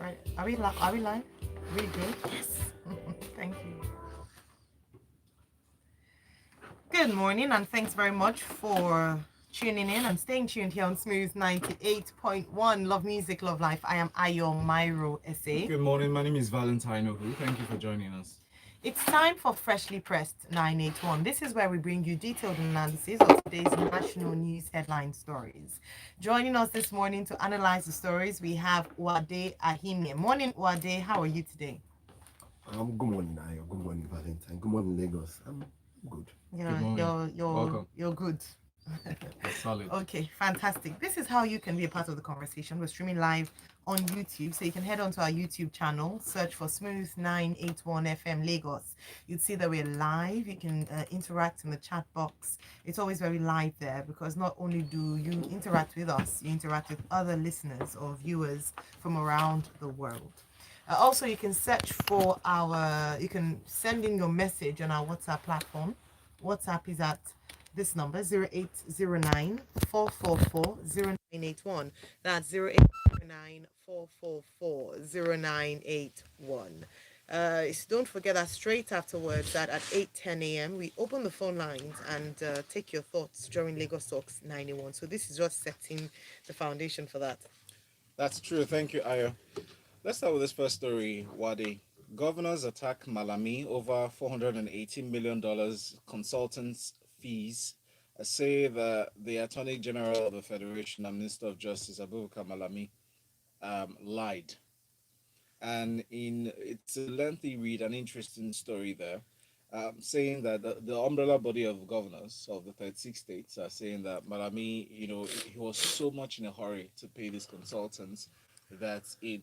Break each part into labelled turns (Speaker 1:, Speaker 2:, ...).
Speaker 1: Right. Are we live? We good? Yes. Thank you. Good morning, and thanks very much for tuning in and staying tuned here on Smooth 98.1. Love music, love life. I am Ayo Myro SA.
Speaker 2: Good morning. My name is Valentino Who. Thank you for joining us.
Speaker 1: It's time for Freshly Pressed 981. This is where we bring you detailed analysis of today's national news headline stories. Joining us this morning to analyze the stories, we have Wade Ahime. Morning, Wade. How are you today?
Speaker 3: Good morning, Ayo. Good morning, Valentine. Good morning, Lagos. I'm good.
Speaker 1: You're
Speaker 2: Good morning.
Speaker 1: you're you're
Speaker 2: Welcome.
Speaker 1: you're good.
Speaker 2: Solid.
Speaker 1: Okay, fantastic. This is how you can be a part of the conversation. We're streaming live on YouTube, so you can head onto our YouTube channel, search for Smooth 981 FM Lagos. You'd see that we're live. You can interact in the chat box. It's always very live there because not only do you interact with us, you interact with other listeners or viewers from around the world. Also, you can search for you can send in your message on our WhatsApp platform. WhatsApp is at this number 0809 444 0981. That's 0809 444 0981. Don't forget that straight afterwards, that at 8:10 a.m., we open the phone lines and take your thoughts during Lagos Talks 91. So this is just setting the foundation for that.
Speaker 2: That's true. Thank you, Ayo. Let's start with this first story, Wadi. Governors attack Malami over $480 million consultants' fees. Say that the Attorney General of the Federation and Minister of Justice, Abubakar Malami, lied. And it's a lengthy read, an interesting story there, saying that the umbrella body of governors of the 36 states are saying that Malami, he was so much in a hurry to pay these consultants that it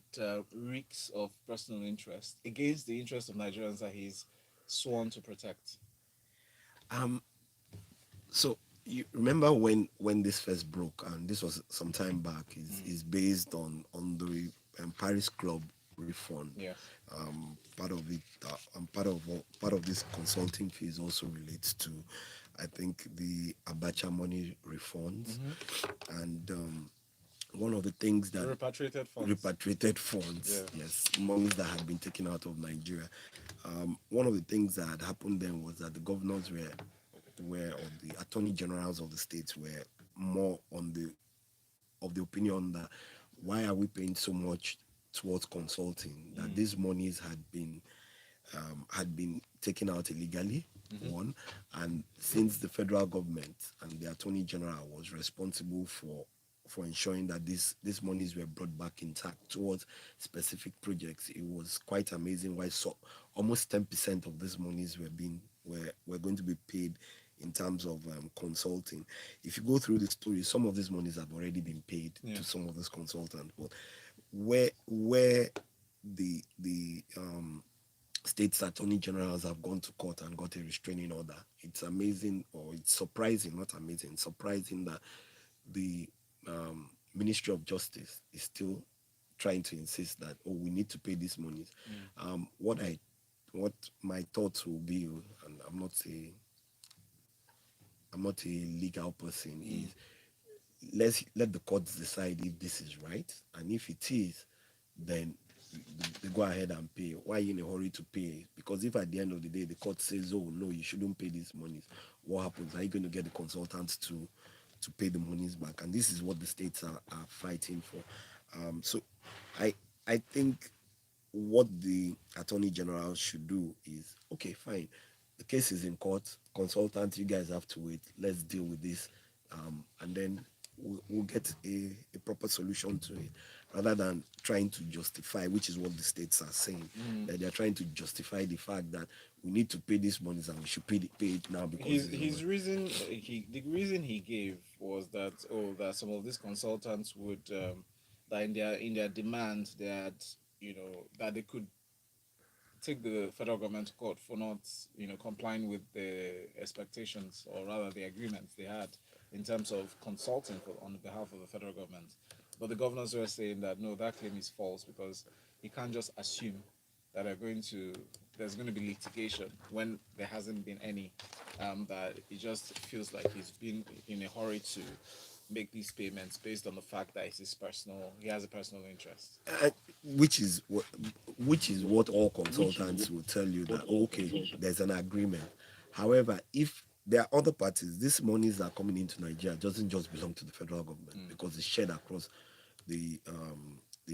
Speaker 2: reeks of personal interest against the interest of Nigerians that he's sworn to protect.
Speaker 3: Um, so you remember when this first broke, and this was some time back. Is based on the Paris Club refund.
Speaker 2: Yes.
Speaker 3: Part of it, and part of this consulting fees also relates to, I think, the Abacha money refunds, and one of the things that
Speaker 2: Repatriated funds.
Speaker 3: repatriated funds,
Speaker 2: Yeah.
Speaker 3: yes, monies that had been taken out of Nigeria. One of the things that had happened then was that the governors were or the attorney generals of the states were more on the of the opinion that why are we paying so much towards consulting, that these monies had been taken out illegally, one, and since the federal government and the attorney general was responsible for ensuring that these monies were brought back intact towards specific projects, it was quite amazing why almost 10% of these monies were going to be paid in terms of consulting. If you go through the story, some of these monies have already been paid to some of these consultants, but where the states attorney generals have gone to court and got a restraining order. It's amazing, or it's surprising, not amazing, surprising that the Ministry of Justice is still trying to insist that, oh, we need to pay these monies. What my thoughts will be, and I'm not a legal person, is let the courts decide if this is right, and if it is, then they go ahead and pay. Why are you in a hurry to pay? Because if at the end of the day the court says, oh no, you shouldn't pay these monies, what happens? Are you going to get the consultants to pay the monies back? And this is what the states are fighting for. So I think what the attorney general should do is, okay, fine, the case is in court, consultants, you guys have to wait, let's deal with this, and then we'll get a proper solution to it, rather than trying to justify, which is what the states are saying, that they're trying to justify the fact that we need to pay these monies and we should pay it now because
Speaker 2: His reason the reason he gave was that that some of these consultants would that in their demands they had, that they could take the federal government to court for not complying with the expectations, or rather the agreements they had in terms of consulting on behalf of the federal government. But the governors were saying that no, that claim is false, because you can't just assume that there's going to be litigation when there hasn't been any. That it just feels like he's been in a hurry make these payments based on the fact that it's his personal, he has a personal interest.
Speaker 3: uh, which is what all consultants will tell you, that okay, there's an agreement. However, if there are other parties, these monies that are coming into Nigeria doesn't just belong to the federal government, because it's shared across the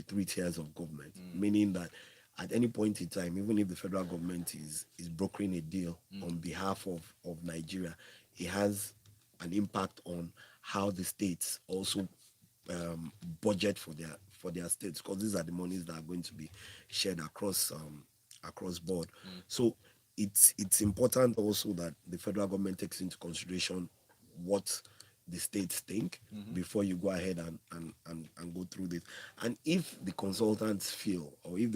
Speaker 3: three tiers of government, meaning that at any point in time, even if the federal government is brokering a deal on behalf of Nigeria, it has an impact on how the states also budget for their states, because these are the monies that are going to be shared across board. So it's important also that the federal government takes into consideration what the states think before you go ahead and go through this. And if the consultants feel, or if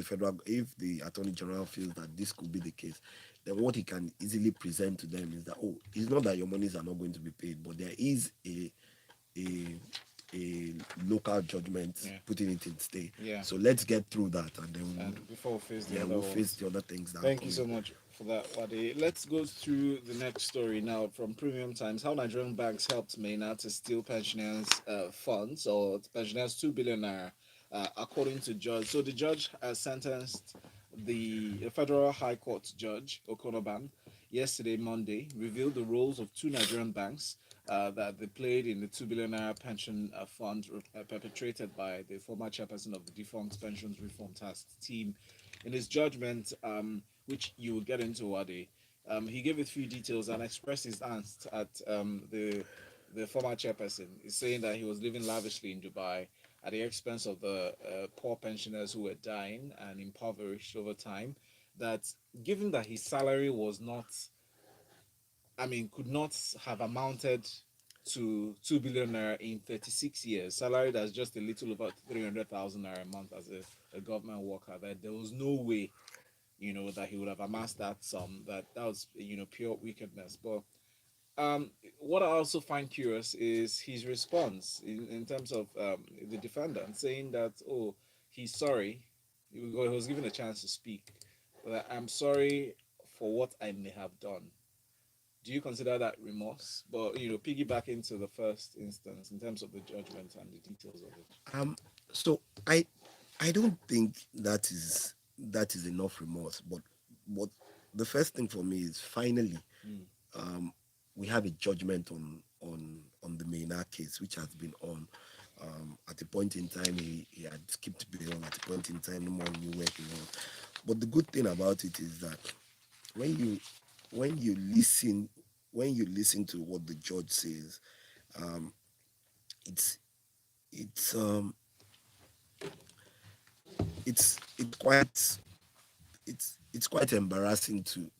Speaker 3: the attorney general feels that this could be the case, then what he can easily present to them is that, oh, it's not that your monies are not going to be paid, but there is a a local judgment
Speaker 2: Yeah.
Speaker 3: putting it in stay.
Speaker 2: Yeah.
Speaker 3: So let's get through that, and then
Speaker 2: And before we face the
Speaker 3: yeah,
Speaker 2: other
Speaker 3: we'll face
Speaker 2: ones.
Speaker 3: the other things that are
Speaker 2: Thank you so
Speaker 3: coming.
Speaker 2: much for that, Wade. Let's go through the next story now from Premium Times. How Nigerian banks helped Maynard to steal pensioners' funds, or pensioners 2 billion naira, according to judge. So the judge sentenced the Federal High Court judge Okonoban yesterday, Monday, revealed the roles of two Nigerian banks that they played in the 2 billion naira pension fund perpetrated by the former chairperson of the defunct Pensions Reform Task Team. In his judgment, which you will get into, Wade, he gave a few details and expressed his angst at the former chairperson. He's saying that he was living lavishly in Dubai at the expense of the poor pensioners who were dying and impoverished over time. That given that his salary was not, I mean, could not have amounted to 2 billion naira in 36 years, salary that's just a little over 300,000 naira a month as a government worker, that there was no way, that he would have amassed that sum. That was, pure wickedness. But what I also find curious is his response in terms of the defendant saying that, oh, he's sorry. He was given a chance to speak. That I'm sorry for what I may have done. Do you consider that remorse? But piggybacking to the first instance in terms of the judgment and the details of it.
Speaker 3: Um, so I don't think that is enough remorse. But the first thing for me is, finally, um, we have a judgment on the Maynard case, which has been on. At a point in time, he had skipped bail. At a point in time, no one knew where he was. But the good thing about it is that when you when you listen when you listen to what the judge says, um, it's it's um, it's quite embarrassing to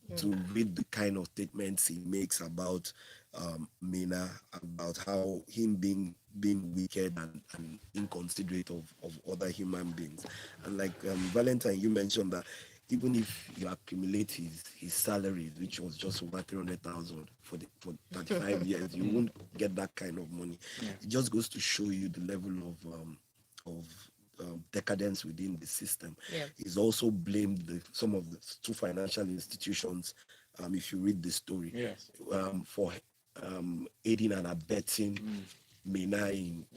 Speaker 3: read the kind of statements he makes about Mina, about how him being wicked and inconsiderate of other human beings. And like Valentine, you mentioned that even if you accumulate his salaries, which was just over 300,000 for 35 years, you won't get that kind of money.
Speaker 2: Yeah.
Speaker 3: It just goes to show you the level of decadence within the system.
Speaker 1: Yeah.
Speaker 3: He's also blamed some of the two financial institutions, if you read the story,
Speaker 2: Yes.
Speaker 3: for aiding and abetting Mena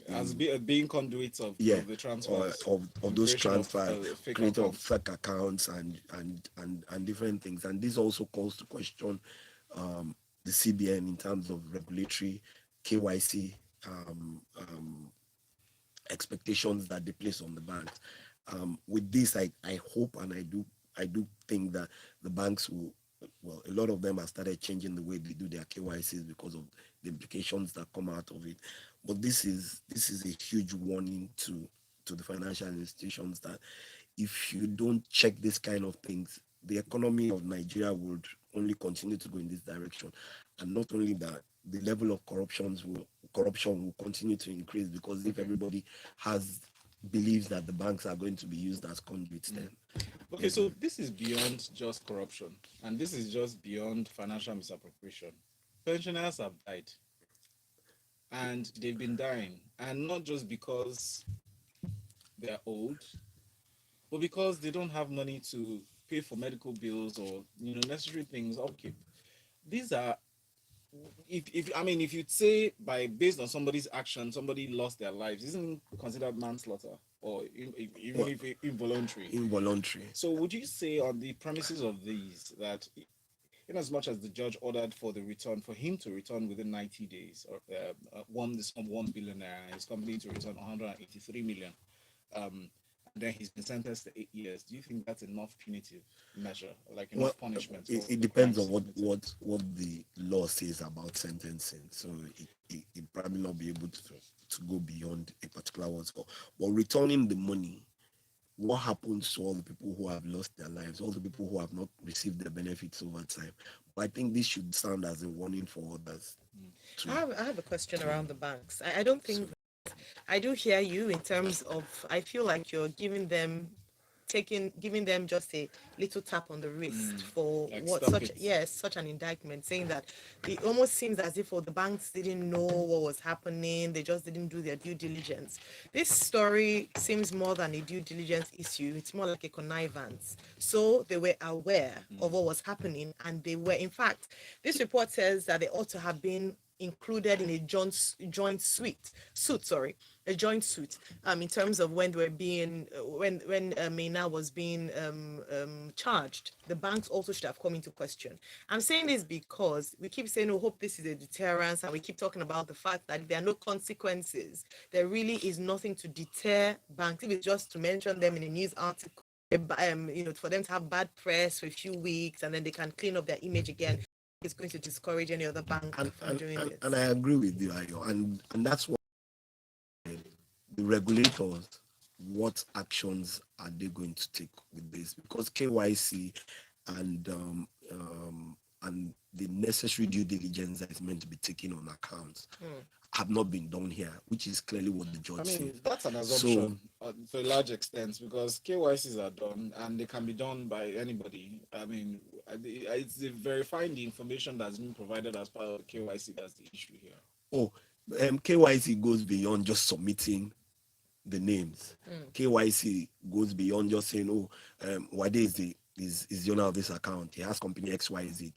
Speaker 2: As
Speaker 3: in
Speaker 2: being conduits
Speaker 3: yeah,
Speaker 2: of the transfers,
Speaker 3: of
Speaker 2: and
Speaker 3: those
Speaker 2: creation of
Speaker 3: transfer,
Speaker 2: fake
Speaker 3: creator of
Speaker 2: accounts.
Speaker 3: fake accounts and different things. And this also calls to question the CBN in terms of regulatory KYC expectations that they place on the banks. With this, I hope and I do think that the banks will, well, a lot of them have started changing the way they do their KYCs because of the implications that come out of it. But this is a huge warning to the financial institutions that if you don't check this kind of things, the economy of Nigeria would only continue to go in this direction. And not only that, the level of corruption will continue to increase, because if
Speaker 2: Okay.
Speaker 3: everybody has believes that the banks are going to be used as conduits, then
Speaker 2: Okay, so this is beyond just corruption, and this is just beyond financial misappropriation. Pensioners have died, and they've been dying, and not just because they're old, but because they don't have money to pay for medical bills or necessary things upkeep. These are if you'd say by based on somebody's action, somebody lost their lives, isn't considered manslaughter or even
Speaker 3: Well,
Speaker 2: if involuntary.
Speaker 3: involuntary.
Speaker 2: So would you say on the premises of these that in as much as the judge ordered for the return for him to return within 90 days or the sum 1 billion naira, his company to return 183 million, um, and then he's been sentenced to 8 years, do you think that's enough punitive measure, like
Speaker 3: Well,
Speaker 2: enough punishment for
Speaker 3: it
Speaker 2: the
Speaker 3: depends
Speaker 2: crimes
Speaker 3: on
Speaker 2: he
Speaker 3: what
Speaker 2: committed?
Speaker 3: the law says about sentencing. So it probably not be able to go beyond a particular one score. But returning the money, what happens to all the people who have lost their lives, all the people who have not received the benefits over time? But I think this should stand as a warning for others to
Speaker 1: I have a question
Speaker 3: to
Speaker 1: around the banks. I don't
Speaker 3: so
Speaker 1: think I do hear you in terms of I feel like you're giving them just a little tap on the wrist for
Speaker 2: Like
Speaker 1: what
Speaker 2: stop
Speaker 1: such
Speaker 2: it.
Speaker 1: yes such an indictment, saying that it almost seems as if the banks didn't know what was happening, they just didn't do their due diligence. This story seems more than a due diligence issue, it's more like a connivance. So they were aware of what was happening, and they were, in fact, this report says that they ought to have been included in a joint suit, sorry, a joint suit, in terms of when they were being when Mena was being charged. The banks also should have come into question. I'm saying this because we keep saying, oh, hope this is a deterrence, and we keep talking about the fact that there are no consequences. There really is nothing to deter banks. If it's just to mention them in a news article, for them to have bad press for a few weeks and then they can clean up their image again, it's going to discourage any other bank from doing
Speaker 3: and I
Speaker 1: this.
Speaker 3: agree with you, Ayo, and that's what the regulators, what actions are they going to take with this? Because KYC and the necessary due diligence that is meant to be taken on accounts have not been done here, which is clearly what the
Speaker 2: I
Speaker 3: judge
Speaker 2: mean,
Speaker 3: says.
Speaker 2: that's an
Speaker 3: So
Speaker 2: assumption to a large extent because KYCs are done and they can be done by anybody. I mean, it's the verifying the information that's been provided as part of the KYC that's the issue here.
Speaker 3: oh, KYC goes beyond just submitting the names. KYC goes beyond just saying, oh, Wade is the owner of this account. He has company XYZ.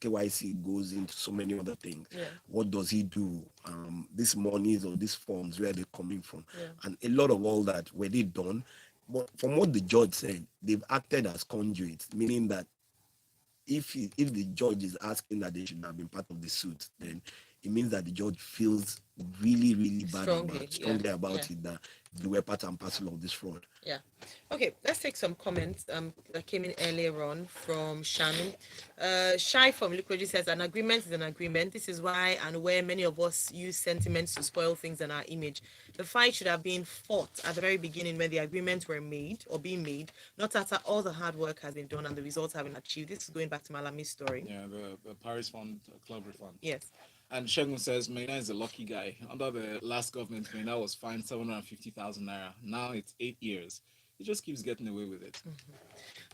Speaker 3: KYC goes into so many other things.
Speaker 1: Yeah.
Speaker 3: What does he do? These monies or these funds, where they're coming from.
Speaker 1: Yeah.
Speaker 3: And a lot of all that were they done. But from what the judge said, they've acted as conduits, meaning that if the judge is asking that they should have been part of the suit, then it means that the judge feels really, really strongly about it, that they were part and parcel of this fraud.
Speaker 1: Yeah. Okay, let's take some comments that came in earlier on from Shannon. Shy from Liquid says an agreement is an agreement. This is why and where many of us use sentiments to spoil things in our image. The fight should have been fought at the very beginning when the agreements were made or being made, not after all the hard work has been done and the results have been achieved. This is going back to Malami's story.
Speaker 2: Yeah, the Paris Fund Club refund.
Speaker 1: Yes.
Speaker 2: And Shegun says Mena is a lucky guy. Under the last government, Mena was fined 750,000 naira. Now it's 8 years. He just keeps getting away with it.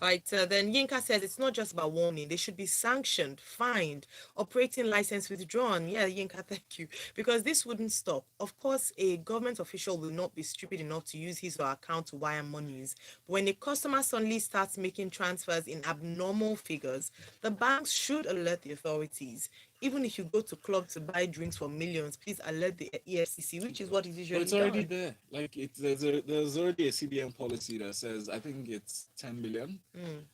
Speaker 1: Right, then Yinka says it's not just about warning. They should be sanctioned, fined, operating license withdrawn. Yeah, Yinka, thank you. Because this wouldn't stop. Of course, a government official will not be stupid enough to use his or her account to wire monies. But when a customer suddenly starts making transfers in abnormal figures, the banks should alert the authorities. Even if you go to club to buy drinks for millions, please alert the EFCC, which is what is
Speaker 2: But
Speaker 1: usually
Speaker 2: it's already
Speaker 1: done.
Speaker 2: there. Like there's already a CBN policy that says I think it's 10 million.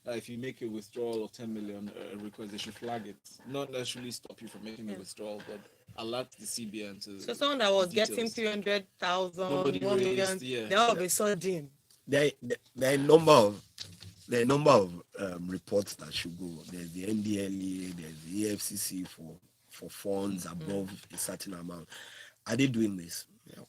Speaker 2: If you make a withdrawal of 10 million request, they should flag it. Not necessarily stop you from making a withdrawal, but alert the CBN to
Speaker 1: So someone that
Speaker 2: the
Speaker 1: was getting
Speaker 2: details.
Speaker 1: 300,000,
Speaker 2: Nobody
Speaker 1: 1
Speaker 2: raised,
Speaker 1: million,
Speaker 2: yeah.
Speaker 1: then all of a sudden,
Speaker 3: There are a number of reports that should go. There's the NDLA, there's the EFCC for funds above a certain amount. Are they doing this? Yeah,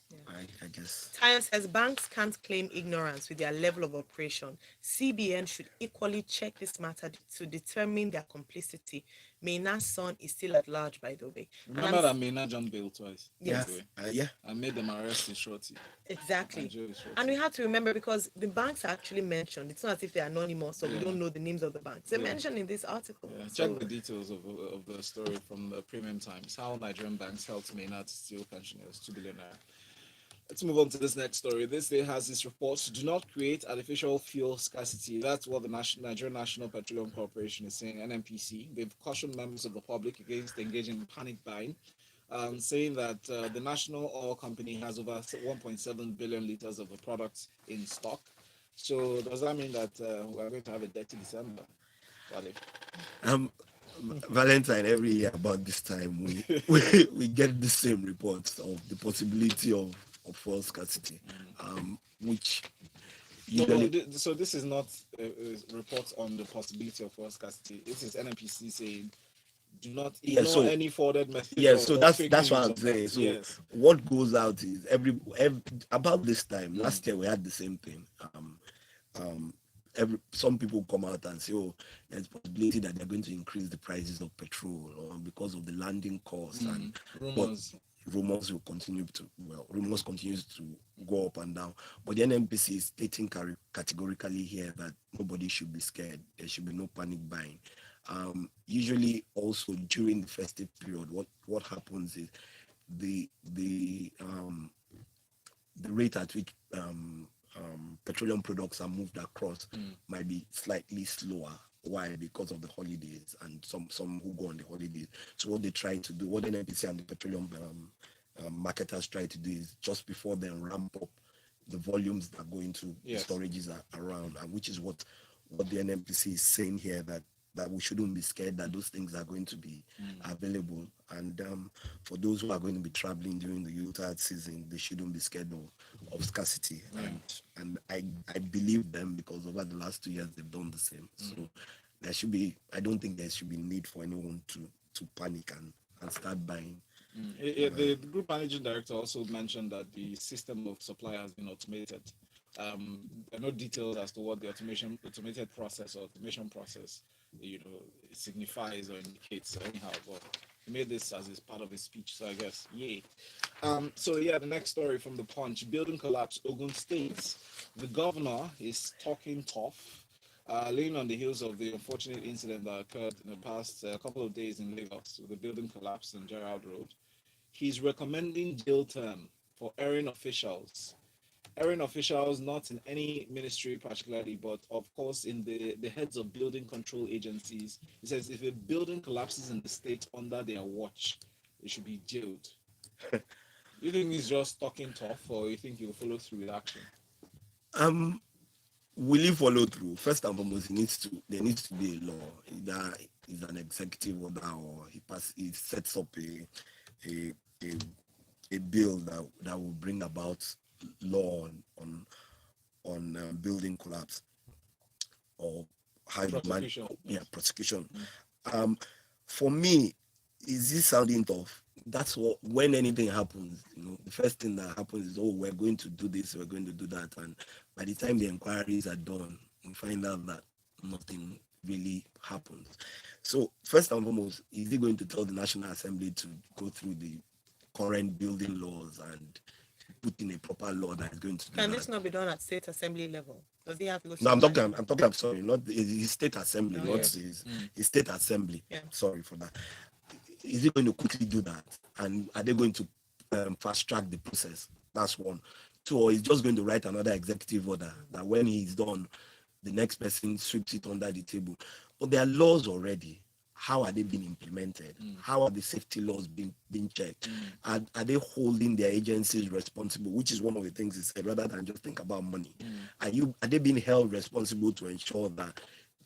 Speaker 3: I guess.
Speaker 1: Tayo says banks can't claim ignorance with their level of operation. CBN should equally check this matter to determine their complicity. Mena's son is still at large, by the way.
Speaker 2: Remember that Mena jumped bail twice.
Speaker 3: Yeah,
Speaker 1: Yes.
Speaker 3: yeah.
Speaker 2: I made them arrest his shorty.
Speaker 1: Exactly.
Speaker 2: Nigeria is shorty.
Speaker 1: And we have to remember, because the banks are actually mentioned. It's not as if they're anonymous, so we don't know the names of the banks. They're mentioned in this article.
Speaker 2: Yeah,
Speaker 1: So,
Speaker 2: check the details of the story from the Premium Times. How Nigerian banks helped Mena to steal pensioners 2 billion naira. Let's move on to this next story. This day has this report: do not create artificial fuel scarcity. That's what the Nigerian National Petroleum Corporation is saying, NNPC. They've cautioned members of the public against engaging in panic buying, saying that the national oil company has over 1.7 billion liters of the products in stock. So does that mean that we're going to have a dirty December? Wale?
Speaker 3: Um, Valentine, every year about this time, we get the same reports of the possibility of fuel scarcity, which usually.
Speaker 2: So this is not a report on the possibility of fuel scarcity. This is NNPC saying do not
Speaker 3: Yeah,
Speaker 2: ignore
Speaker 3: so
Speaker 2: any forwarded message
Speaker 3: so
Speaker 2: or
Speaker 3: that's
Speaker 2: fake
Speaker 3: that's what
Speaker 2: news
Speaker 3: I'm
Speaker 2: of that.
Speaker 3: saying. So
Speaker 2: Yes.
Speaker 3: what goes out is every about this time last year we had the same thing. Um, some people come out and say, "Oh, there's possibility that they're going to increase the prices of petrol or because of the landing costs," and but
Speaker 2: Rumors.
Speaker 3: rumors will continue to rumors continues to go up and down. But the NNPC is stating categorically here that nobody should be scared. There should be no panic buying. Usually, also during the festive period, what happens is the the um, the rate at which petroleum products are moved across might be slightly slower. Why? Because of the holidays and some who go on the holidays. So what they try to do, what NNPC and the petroleum marketers try to do is just before they ramp up the volumes that go into the
Speaker 2: Yes.
Speaker 3: storages around, and which is what the NNPC is saying here, that we shouldn't be scared that those things are going to be available. And for those who are going to be traveling during the Yuletide season, they shouldn't be scared of scarcity. And I believe them because over the last 2 years they've done the same. So I don't think there should be need for anyone to panic and start buying.
Speaker 2: The group managing director also mentioned that the system of supply has been automated. There are no details as to what the automated process or automation process, signifies or indicates anyhow. But he made this as his part of his speech, so I guess yay. The next story from the Punch: building collapse, Ogun State. The governor is talking tough, laying on the heels of the unfortunate incident that occurred in the past couple of days in Lagos with the building collapse on Gerald Road. He's recommending jail term for erring officials. Erring officials, not in any ministry particularly, but of course in the heads of building control agencies. He says if a building collapses in the state under their watch, they should be jailed. You think he's just talking tough, or you think he'll follow through with action?
Speaker 3: Will he follow through? First and foremost, there needs to be a law. Either is an executive order or he sets up a a bill that will bring about law on building collapse or
Speaker 2: Prosecution.
Speaker 3: prosecution. For me, is this sounding tough? That's what, when anything happens, the first thing that happens is, oh, we're going to do this, we're going to do that, and by the time the inquiries are done, we find out that nothing really happens. So first and foremost, is he going to tell the National Assembly to go through the current building laws and put in a proper law that is going to do
Speaker 1: Can
Speaker 3: that?
Speaker 1: this not be done at state assembly level? Does he have to go to
Speaker 3: No,
Speaker 1: the
Speaker 3: I'm sorry, not his state assembly,
Speaker 1: Oh,
Speaker 3: not
Speaker 1: yeah.
Speaker 3: his state assembly.
Speaker 1: Yeah.
Speaker 3: Sorry for that. Is he going to quickly do that? And are they going to fast track the process? That's one. Two, or he's just going to write another executive order that when he's done, the next person sweeps it under the table. But there are laws already. How are they being implemented? How are the safety laws being checked? Are they holding their agencies responsible? Which is one of the things he said, rather than just think about money. Are they being held responsible to ensure that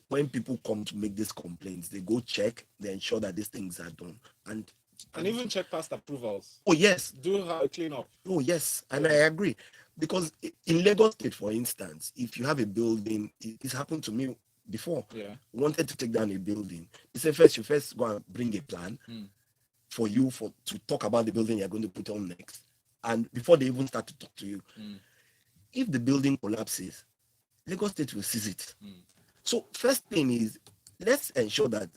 Speaker 3: when people come to make these complaints, they go check, they ensure that these things are done. And
Speaker 2: even check past approvals.
Speaker 3: Oh, yes.
Speaker 2: Do a clean up.
Speaker 3: Oh, yes. And I agree. Because in Lagos State, for instance, if you have a building, it's happened to me before.
Speaker 2: Yeah.
Speaker 3: Wanted to take down a building. They said you first go and bring a plan for you to talk about the building you're going to put on next. And before they even start to talk to you, if the building collapses, Lagos State will seize it. So first thing is, let's ensure that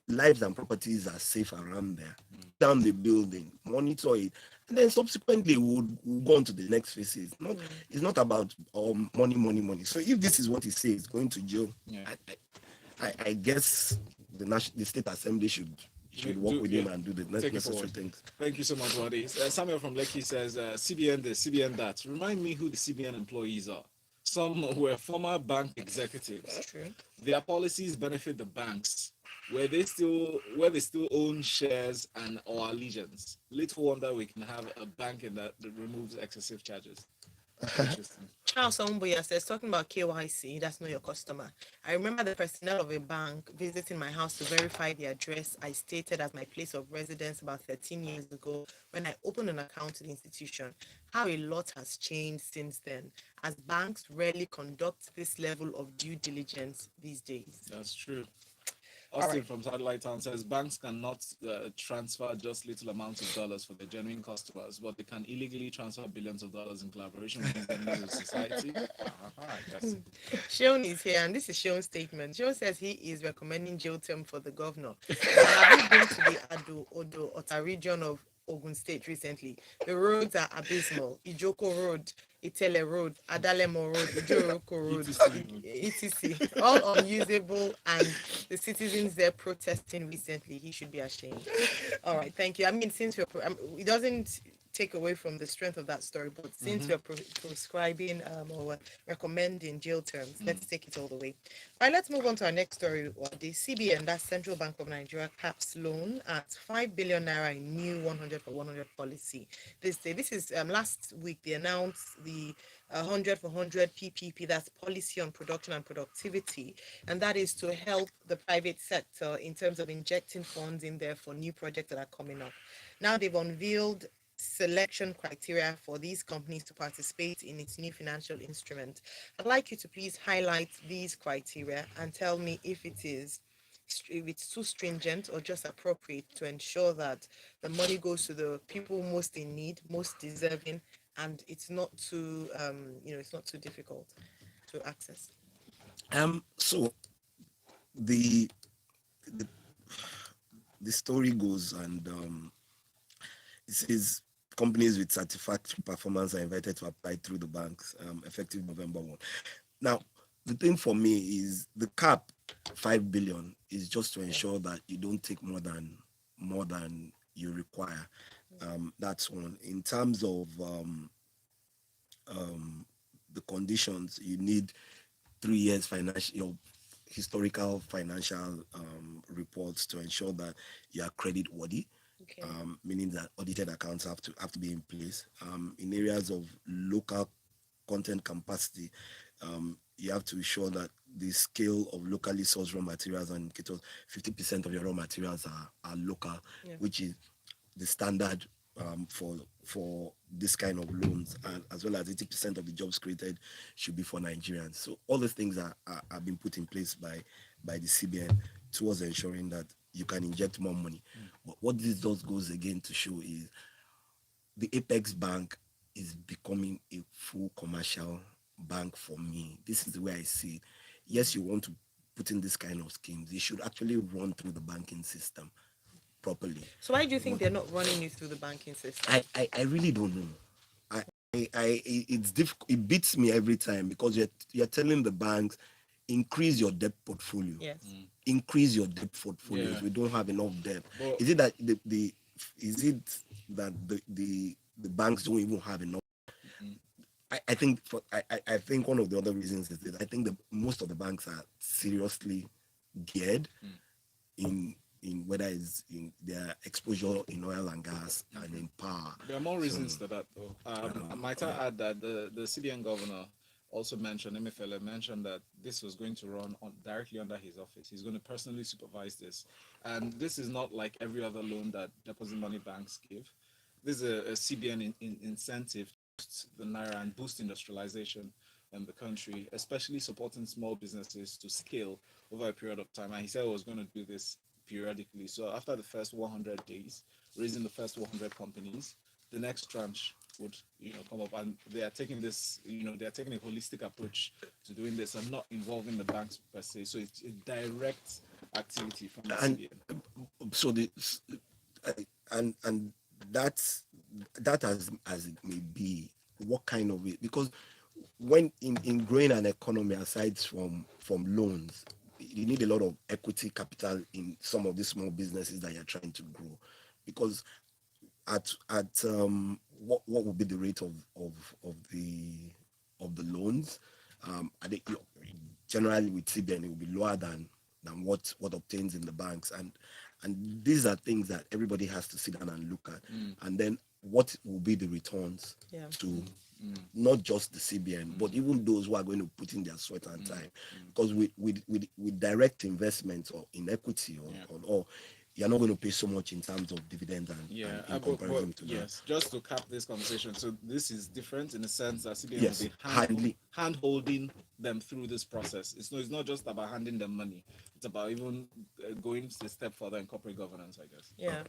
Speaker 3: lives and properties are safe around there. Down the building, monitor it, and then subsequently we'll go on to the next phases. It's not about money. So if this is what he says, going to jail, I guess the state assembly should should work with him and do the
Speaker 2: Take it
Speaker 3: necessary
Speaker 2: forward.
Speaker 3: things.
Speaker 2: Thank you so much, Wadi. Samuel from Lekki says, CBN this, CBN that. Remind me who the CBN employees are. Some were former bank executives.
Speaker 1: True.
Speaker 2: Their policies benefit the banks, where they still own shares and or allegiance. Little wonder we can have a bank in that removes excessive charges. Interesting.
Speaker 1: Charles Ombuya says, talking about KYC, that's not your customer. I remember the personnel of a bank visiting my house to verify the address I stated as my place of residence about 13 years ago when I opened an account in the institution. How a lot has changed since then, as banks rarely conduct this level of due diligence these days.
Speaker 2: That's true.
Speaker 1: All
Speaker 2: Austin
Speaker 1: right.
Speaker 2: from Satellite Town says banks cannot transfer just little amounts of dollars for their genuine customers, but they can illegally transfer billions of dollars in collaboration with the needs of society. Yes.
Speaker 1: Sean is here, and this is Sean's statement. Sean says he is recommending jail term for the governor. Now, have you been to the Ado Odo Ota region of Ogun State recently? The roads are abysmal. Ijoko Road, Itele Road, Adalemo Road, Ijoroko Road, etc. All unusable, and the citizens there protesting recently. He should be ashamed. All right, thank you. I mean, since we're, it doesn't take away from the strength of that story, but since we're prescribing or recommending jail terms, let's take it all the way. All right, let's move on to our next story. The CBN, that's Central Bank of Nigeria, caps loan at 5 billion naira in new 100 for 100 policy. This is last week they announced the 100 for 100 PPP, that's policy on production and productivity, and that is to help the private sector in terms of injecting funds in there for new projects that are coming up. Now they've unveiled selection criteria for these companies to participate in its new financial instrument. I'd like you to please highlight these criteria and tell me if it's too stringent or just appropriate to ensure that the money goes to the people most in need, most deserving, and it's not too it's not too difficult to access.
Speaker 3: So the the, the story goes, and it says companies with satisfactory performance are invited to apply through the banks, effective November 1. Now, the thing for me is the cap 5 billion is just to ensure that you don't take more than you require. That's one. In terms of the conditions, you need 3 years financial, historical financial reports to ensure that you are credit worthy.
Speaker 1: Okay.
Speaker 3: Meaning that audited accounts have to be in place. In areas of local content capacity, you have to ensure that the scale of locally sourced raw materials and indicators, 50% of your raw materials are local, which is the standard for this kind of loans, and as well as 80% of the jobs created should be for Nigerians. So all these things are being put in place by the CBN towards ensuring that you can inject more money. But what this does goes again to show is the Apex Bank is becoming a full commercial bank for me. This is the way I see it. Yes, you want to put in this kind of schemes. They should actually run through the banking system properly.
Speaker 1: So why do you think they're not running it through the banking system?
Speaker 3: I really don't know. It's difficult. It beats me every time because you're telling the banks, increase your debt portfolio.
Speaker 1: Yes.
Speaker 3: Increase your debt portfolio.
Speaker 2: Yeah.
Speaker 3: We don't have enough debt.
Speaker 2: Well,
Speaker 3: Is it that the banks don't even have enough? I think one of the other reasons is that I think that most of the banks are seriously geared in whether it's in their exposure in oil and gas and in power.
Speaker 2: there are more reasons to that, though. Might I add that the CBN governor also mentioned, Emefiele mentioned that this was going to run directly under his office. He's going to personally supervise this. And this is not like every other loan that deposit money banks give. This is a CBN incentive to boost the Naira and boost industrialization in the country, especially supporting small businesses to scale over a period of time. And he said he was going to do this periodically. So after the first 100 days, raising the first 100 companies, the next tranche would come up, and they are taking this, they are taking a holistic approach to doing this and not involving the banks per se. So it's a direct activity from the CBN.
Speaker 3: So and that's that as it may be, what kind of it, because when in growing an economy, aside from loans, you need a lot of equity capital in some of these small businesses that you're trying to grow, because what would be the rate of the loans? I think generally with CBN it will be lower than what obtains in the banks, and these are things that everybody has to sit down and look at, and then what will be the returns to not just the CBN, but even those who are going to put in their sweat and time, because with direct investments or in equity or you're not going to pay so much in terms of dividends and in comparison to that.
Speaker 2: Yes, just to cap this conversation, so this is different in the sense that CBN
Speaker 3: Yes,
Speaker 2: will be hand holding them through this process. It's not just about handing them money; it's about even going a step further in corporate governance, I guess.
Speaker 1: Yeah,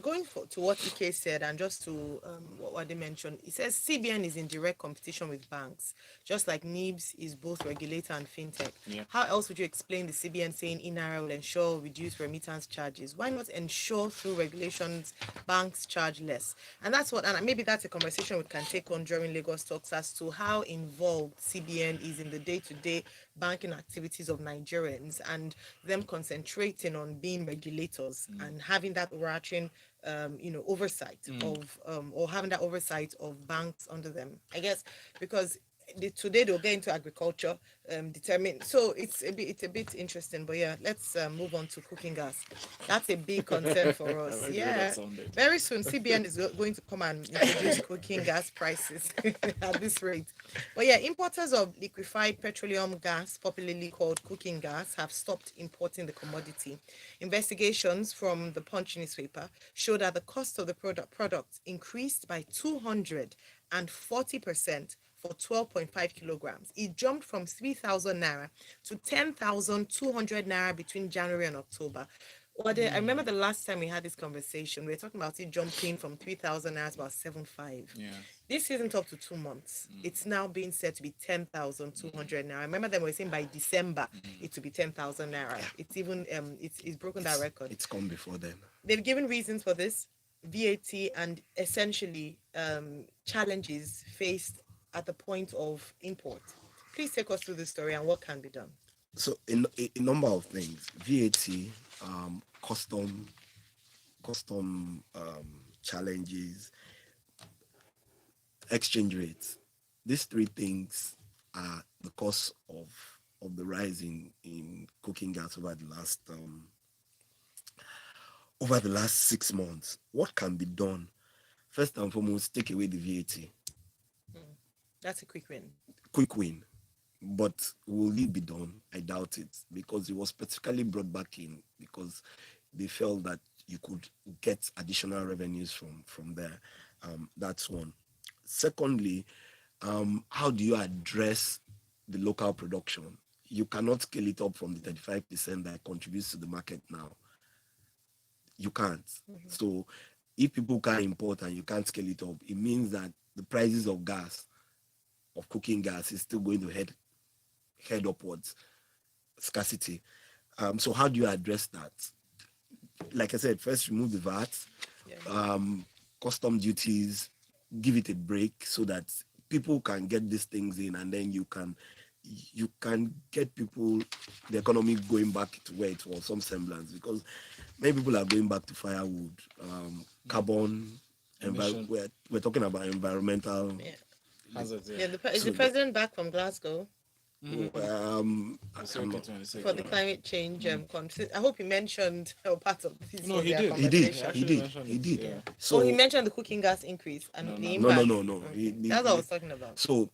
Speaker 1: going to what EK said, and just to what they mentioned, it says CBN is in direct competition with banks, just like NIBS is both regulator and fintech.
Speaker 2: Yeah.
Speaker 1: How else would you explain the CBN saying INARA will ensure reduced remittance charges? Why not ensure through regulations banks charge less? And that's what, and maybe that's a conversation we can take on during Lagos Talks as to how involved CBN is in the day-to-day banking activities of Nigerians, and them concentrating on being regulators and having that overarching oversight of or having that oversight of banks under them, I guess, because today they'll get into agriculture, determine. So it's a bit interesting, but yeah, let's move on to cooking gas. That's a big concern for us. Yeah, very soon CBN is going to come and introduce cooking gas prices at this rate. But yeah, importers of liquefied petroleum gas, popularly called cooking gas, have stopped importing the commodity. Investigations from the Punch newspaper show that the cost of the product increased by 240% for 12.5 kilograms. It jumped from 3,000 naira to 10,200 naira between January and October. Well, I remember the last time we had this conversation, we were talking about it jumping from 3,000 naira to about 7,500.
Speaker 2: Yeah.
Speaker 1: This isn't up to 2 months. It's now being said to be 10,200 naira. I remember them were saying by December it will be 10,000 naira. It's even it's broken that record.
Speaker 3: It's come before then.
Speaker 1: They've given reasons for this: VAT and essentially challenges faced at the point of import. Please take us through the story and what can be done.
Speaker 3: So a number of things: VAT, custom challenges, exchange rates. These three things are the cause of the rise in cooking gas over the last 6 months. What can be done? First and foremost, take away the VAT.
Speaker 1: That's a quick win.
Speaker 3: Quick win. But will it be done? I doubt it, because it was specifically brought back in because they felt that you could get additional revenues from there. That's one. Secondly, how do you address the local production? You cannot scale it up from the 35% that contributes to the market now. You can't. So if people can't import and you can't scale it up, it means that the prices of cooking gas, is still going to head upwards. Scarcity. So how do you address that? Like I said, first remove the VAT, custom duties, give it a break so that people can get these things in, and then you can get the economy going back to where it was, some semblance, because many people are going back to firewood, carbon, we're talking about environmental
Speaker 1: hazards. Is the president back from Glasgow?
Speaker 3: For
Speaker 1: the climate change I hope he mentioned part of this.
Speaker 3: No, he did.
Speaker 1: Yeah. So he mentioned the cooking gas increase and the impact.
Speaker 3: No.
Speaker 1: That's what I was talking about.
Speaker 3: So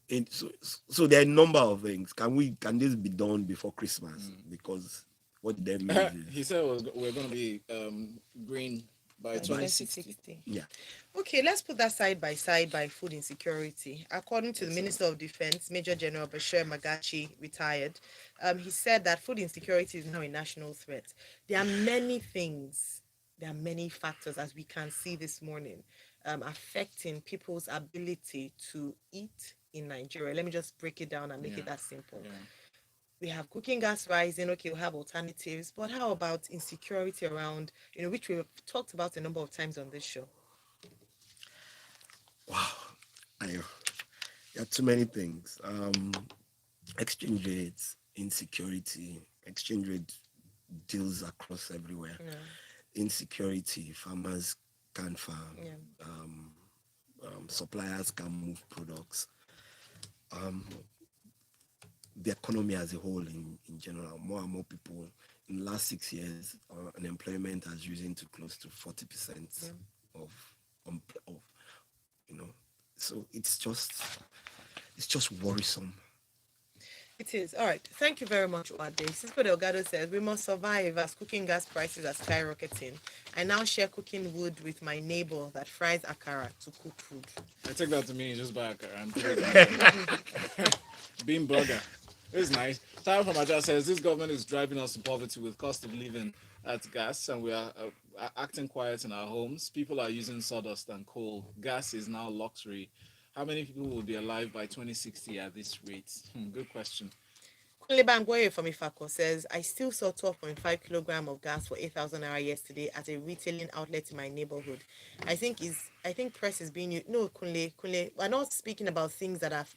Speaker 3: there are a number of things. Can this be done before Christmas? Because what did they mean?
Speaker 2: He said we're going to be green by 2060.
Speaker 3: Yeah.
Speaker 1: Okay, let's put that side by side by food insecurity. According to the Minister of Defense, Major General Bashir Magachi, retired, he said that food insecurity is now a national threat. There are many things, there are many factors, as we can see this morning, affecting people's ability to eat in Nigeria. Let me just break it down and make it that simple. Yeah. We have cooking gas rising. Okay, we have alternatives, but how about insecurity around, which we've talked about a number of times on this show?
Speaker 3: Wow, there are too many things. Exchange rates, insecurity, exchange rate deals across everywhere.
Speaker 1: Yeah.
Speaker 3: Insecurity, farmers can't farm,
Speaker 1: Yeah.
Speaker 3: suppliers can move products. Um, the economy as a whole in general, more and more people in the last 6 years, unemployment has risen to close to 40% of, of, you know, so it's just worrisome.
Speaker 1: It is. All right. Thank you very much, Wade. Cisco Delgado says, we must survive as cooking gas prices are skyrocketing. I now share cooking wood with my neighbor that fries akara to cook food.
Speaker 2: I take that to mean just buy akara and put it in. Bean burger. It's nice. Tara from Aja says, this government is driving us to poverty with cost of living at gas, and we are acting quiet in our homes. People are using sawdust and coal. Gas is now luxury. How many people will be alive by 2060 at this rate? Good question.
Speaker 1: Kunle Bangboye from Ifako says, I still saw 12.5 kilogram of gas for 8,000 naira yesterday at a retailing outlet in my neighborhood. I think press is being used. No, Kunle, we're not speaking about things that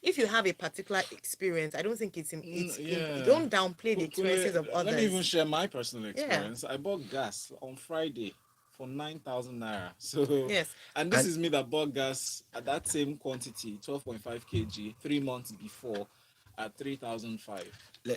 Speaker 1: if you have a particular experience, I don't think don't downplay the experiences of others.
Speaker 2: Let me even share my personal experience. I bought gas on Friday for 9,000 naira. So
Speaker 1: yes,
Speaker 2: and this is me that bought gas at that same quantity, 12.5 kg, 3 months before, at 3,005.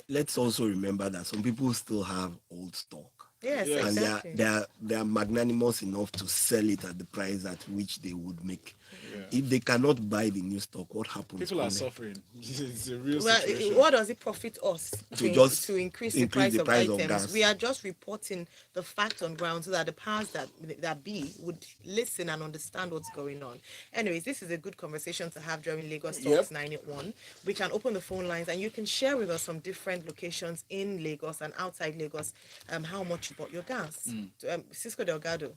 Speaker 3: Let's also remember that some people still have old stock.
Speaker 1: Yes,
Speaker 3: and
Speaker 1: exactly.
Speaker 3: they are magnanimous enough to sell it at the price at which they would make.
Speaker 2: Yeah.
Speaker 3: If they cannot buy the new stock, what happens?
Speaker 2: People are suffering. It's a real situation.
Speaker 1: What does it profit us to increase the price of items?
Speaker 3: Gas.
Speaker 1: We are just reporting the fact on ground so that the powers that be would listen and understand what's going on. Anyways, this is a good conversation to have during Lagos Talks 981. We can open the phone lines and you can share with us some different locations in Lagos and outside Lagos how much you bought your gas. Cisco Delgado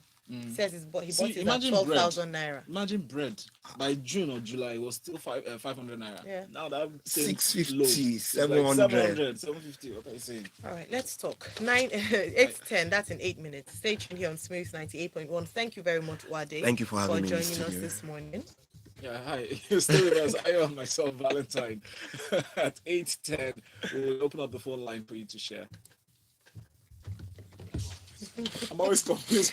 Speaker 1: says he bought it at 12,000 naira.
Speaker 2: Imagine bread. By June or July, it was still 500 naira.
Speaker 1: Yeah.
Speaker 2: Now that
Speaker 3: 650,
Speaker 2: 700, 750. What are you saying?
Speaker 1: All right, let's talk. 8:10. That's in 8 minutes. Stay tuned here on Smooth 98.1. Thank you very much, Wade.
Speaker 3: Thank you for having me
Speaker 1: joining us this morning.
Speaker 2: Yeah, hi. You're still with us. I am myself, Valentine. At 8:10, we'll open up the phone line for you to share. I'm always confused.